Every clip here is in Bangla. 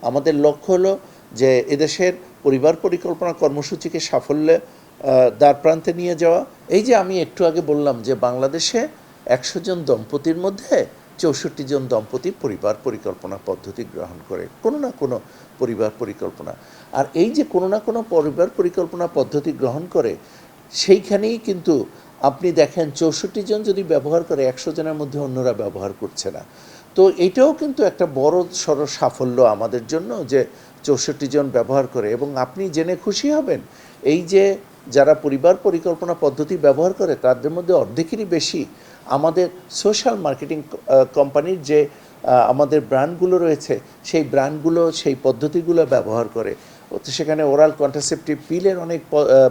আমাদের লক্ষ্য হলো যে এদেশের পরিবার পরিকল্পনা কর্মসূচিকে সাফল্যে দ্বারপ্রান্তে নিয়ে যাওয়া। এই যে আমি একটু আগে বললাম যে বাংলাদেশে 100 জন দম্পতির মধ্যে 64 জন দম্পতি পরিবার পরিকল্পনা পদ্ধতি গ্রহণ করে, কোনো না কোনো পরিবার পরিকল্পনা। আর এই যে কোনো না কোনো পরিবার পরিকল্পনা পদ্ধতি গ্রহণ করে, সেইখানেই কিন্তু আপনি দেখেন 64 জন যদি ব্যবহার করে 100 জনের মধ্যে অন্যরা ব্যবহার করছে না। তো এইটাও কিন্তু একটা বড় সড় সাফল্য আমাদের জন্য যে 64 জন ব্যবহার করে। এবং আপনি জেনে খুশি হবেন এই যে যারা পরিবার পরিকল্পনা পদ্ধতি ব্যবহার করে তাদের মধ্যে অর্ধেকেরই বেশি আমাদের সোশ্যাল মার্কেটিং কোম্পানির যে আমাদের ব্র্যান্ডগুলো রয়েছে সেই ব্র্যান্ডগুলো সেই পদ্ধতিগুলো ব্যবহার করে। সেখানে ওরাল কন্ট্রাসেপটিভ পিলের অনেক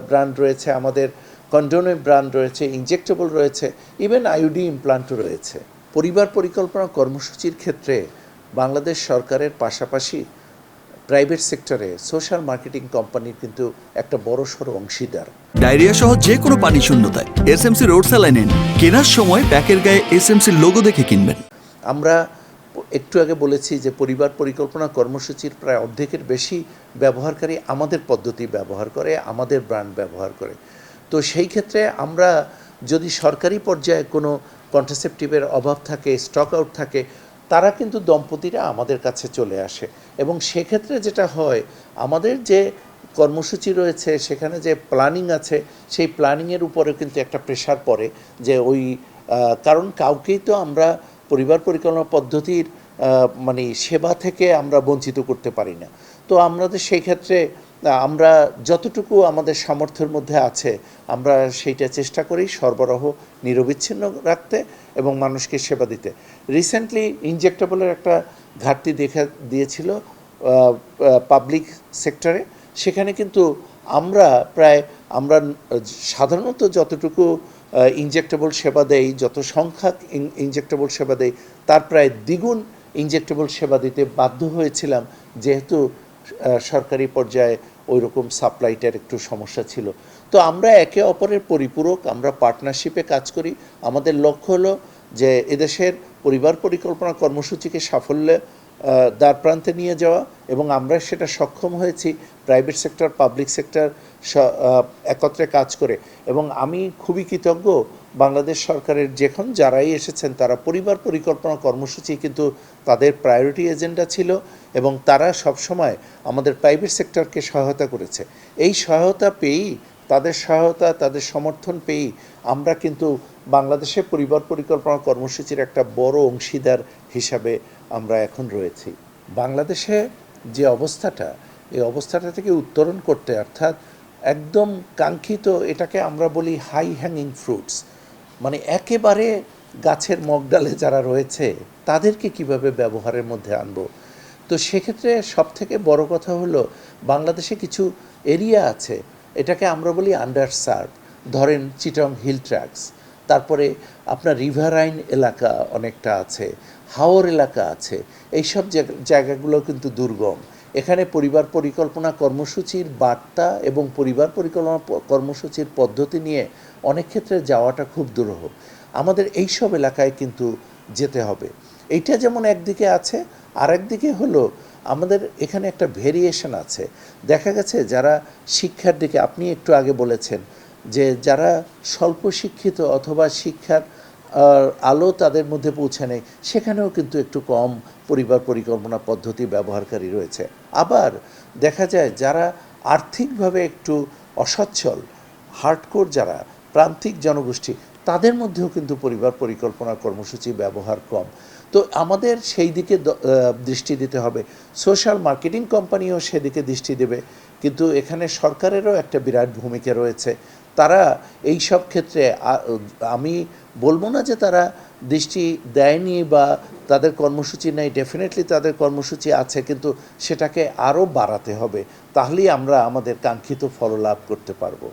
ব্র্যান্ড রয়েছে, আমাদের কন্ডোমের ব্র্যান্ড রয়েছে, ইনজেক্টেবল রয়েছে, ইভেন আইউডি ইমপ্লান্টও রয়েছে। পরিবার পরিকল্পনা কর্মসূচির ক্ষেত্রে বাংলাদেশ সরকারের পাশাপাশি প্রাইভেট সেক্টরে সোশ্যাল মার্কেটিং কোম্পানির কিন্তু একটা বড়সড় অংশীদার। ডায়রিয়া সহ যে কোনো পানি শূন্যতায় এসএমসি রোড স্যালাইন নিন। কেনার সময় প্যাকের গায়ে এসএমসির লোগো দেখে কিনবেন। আমরা একটু আগে বলেছি যে পরিবার পরিকল্পনা কর্মসূচির প্রায় অর্ধেকের বেশি ব্যবহারকারী আমাদের পদ্ধতি ব্যবহার করে, আমাদের ব্র্যান্ড ব্যবহার করে। তো সেই ক্ষেত্রে আমরা যদি সরকারি পর্যায়ে কোনো কন্ট্রাসেপটিভের অভাব থাকে, স্টক আউট থাকে, তারা কিন্তু দম্পতিরা আমাদের কাছে চলে আসে। এবং সেক্ষেত্রে যেটা হয়, আমাদের যে কর্মসূচি রয়েছে সেখানে যে প্ল্যানিং আছে সেই প্ল্যানিংয়ের উপরে কিন্তু একটা প্রেশার পড়ে যে ওই কারণ কাউকেই তো আমরা পরিবার পরিকল্পনা পদ্ধতির মানে সেবা থেকে আমরা বঞ্চিত করতে পারি না। তো আমাদের সেই ক্ষেত্রে আমরা যতটুকু আমাদের সামর্থ্যের মধ্যে আছে আমরা সেইটা চেষ্টা করি সরবরাহ নিরবিচ্ছিন্ন রাখতে এবং মানুষকে সেবা দিতে। রিসেন্টলি ইনজেক্টেবলের একটা ঘাটতি দেখা দিয়েছিল পাবলিক সেক্টরে। সেখানে কিন্তু আমরা সাধারণত যতটুকু ইনজেক্টেবল সেবা দেই, যত সংখ্যক ইনজেক্টেবল সেবা দেই তার প্রায় দ্বিগুণ ইনজেক্টেবল সেবা দিতে বাধ্য হয়েছিলাম, যেহেতু সরকারি পর্যায়ে ওই রকম সাপ্লাইটার একটু সমস্যা ছিল। তো আমরা একে অপরের পরিপূরক, আমরা পার্টনারশিপে কাজ করি। আমাদের লক্ষ্য হলো যে এদেশের পরিবার পরিকল্পনা কর্মসূচিকে সাফল্যে দ্বারপ্রান্তে নিয়ে যাওয়া, এবং আমরা সেটা সক্ষম হয়েছি প্রাইভেট সেক্টর পাবলিক সেক্টর একত্রে কাজ করে। এবং আমি খুবই কৃতজ্ঞ বাংলাদেশ সরকারের যারাই এসেছেন তারা পরিবার পরিকল্পনা কর্মসূচি কিন্তু তাদের প্রায়োরিটি এজেন্ডা ছিল এবং তারা সবসময় আমাদের প্রাইভেট সেক্টরকে সহায়তা করেছে। এই সহায়তা পেয়েই, তাদের সহায়তা, তাদের সমর্থন পেয়েই আমরা কিন্তু বাংলাদেশে পরিবার পরিকল্পনা কর্মসূচির একটা বড় অংশীদার হিসাবে আমরা এখন রয়েছি। বাংলাদেশে যে অবস্থাটা, এই অবস্থাটা থেকে উত্তরণ করতে, অর্থাৎ একদম কাঙ্ক্ষিত, এটাকে আমরা বলি হাই হ্যাঙ্গিং ফ্রুটস, মানে একেবারে গাছের মগডালে যারা রয়েছে তাদেরকে কিভাবে ব্যবহারের মধ্যে আনবো। তো সেক্ষেত্রে সবথেকে বড় কথা হলো বাংলাদেশে কিছু এরিয়া আছে, এটাকে আমরা বলি আন্ডার সার্ভ। ধরেন চিটং হিল ট্র্যাক্স, তারপরে আপনার রিভারাইন এলাকা অনেকটা আছে, হাওর এলাকা আছে। এইসব জায়গাগুলো কিন্তু দুর্গম। এখানে পরিবার পরিকল্পনা কর্মসূচির বার্তা এবং পরিবার পরিকল্পনা কর্মসূচির পদ্ধতি নিয়ে অনেক ক্ষেত্রে যাওয়াটা খুব দুরূহ। আমাদের এইসব এলাকায় কিন্তু যেতে হবে। এইটা যেমন একদিকে আছে, আর একদিকে হলো আমাদের এখানে একটা ভেরিয়েশন আছে। দেখা গেছে যারা শিক্ষার দিকে, আপনি একটু আগে বলেছেন যে যারা স্বল্প শিক্ষিত অথবা শিক্ষার আলো তাদের মধ্যে পৌঁছে নেই, সেখানেও কিন্তু একটু কম পরিবার পরিকল্পনা পদ্ধতি ব্যবহারকারী রয়েছে। আবার দেখা যায় যারা আর্থিকভাবে একটু অসচ্ছল, হার্ডকোর যারা প্রান্তিক জনগোষ্ঠী, তাদের মধ্যেও কিন্তু পরিবার পরিকল্পনা কর্মসূচি ব্যবহার কম। তো আমাদের সেই দিকে দৃষ্টি দিতে হবে। সোশ্যাল মার্কেটিং কোম্পানিও সেদিকে দৃষ্টি দেবে, কিন্তু এখানে সরকারেরও একটা বিরাট ভূমিকা রয়েছে। তারা এই সব ক্ষেত্রে, আমি বলবো না যে তারা দৃষ্টি দেয়নি বা তাদের কর্মসূচি নেই, ডেফিনেটলি তাদের কর্মসূচি আছে, কিন্তু সেটাকে আরও বাড়াতে হবে, তাহলেই আমরা আমাদের কাঙ্ক্ষিত ফল লাভ করতে পারবো।